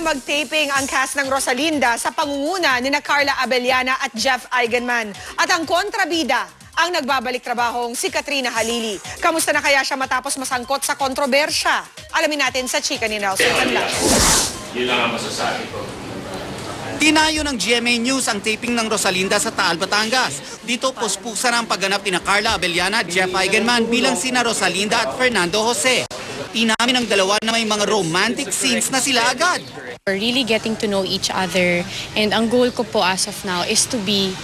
mag-taping ang cast ng Rosalinda sa pangunguna ni Carla Abellana at Jeff Eigenman. At ang kontrabida ang nagbabalik trabahong si Katrina Halili. Kamusta na kaya siya matapos masangkot sa kontrobersya? Alamin natin sa chika ni Nelson Canlas. Yun lang ang masasabi ko. Tinayo ng GMA News ang taping ng Rosalinda sa Taal, Batangas. Dito puspusan ang pagganap ni Carla Abellana at Jeff Eigenman bilang sina Rosalinda at Fernando Jose. Inamin ng dalawa na may mga romantic scenes na sila agad. We're really getting to know each other, and ang goal ko po as of now is to be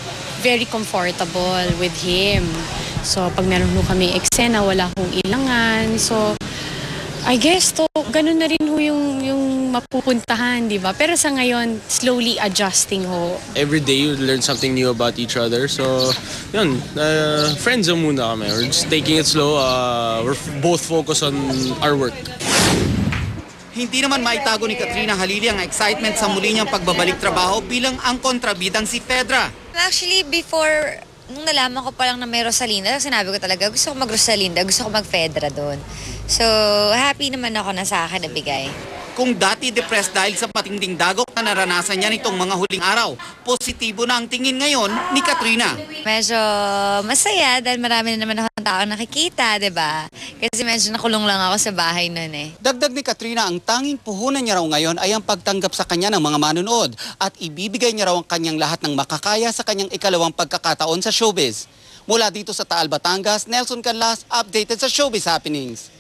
very comfortable with him. So pag meron ho kami eksena, wala hong ilangan. So I guess to ganun na rin ho yung mapupuntahan, di ba? Pero sa ngayon, slowly adjusting ho. Every day you learn something new about each other. So, yun, friends muna kami. We're just taking it slow. We're both focused on our work. Hindi naman maitago ni Katrina Halili ang excitement sa muli niyang pagbabalik trabaho bilang ang kontrabidang si Fedra. Actually, before, nung nalaman ko pa lang na may Rosalinda, sinabi ko talaga, gusto ko mag-Rosalinda, gusto ko mag-Fedra doon. So, happy naman ako na sa akin nabigay. Kung dati depressed dahil sa matinding dagok na naranasan niya nitong mga huling araw, positibo na ang tingin ngayon ni Katrina. Medyo masaya dahil marami na naman akong tao nakikita, di ba? Kasi medyo nakulong lang ako sa bahay noon eh. Dagdag ni Katrina, ang tanging puhunan niya raw ngayon ay ang pagtanggap sa kanya ng mga manonood at ibibigay niya raw ang kanyang lahat ng makakaya sa kanyang ikalawang pagkakataon sa showbiz. Mula dito sa Taal, Batangas, Nelson Canlas, updated sa Showbiz Happenings.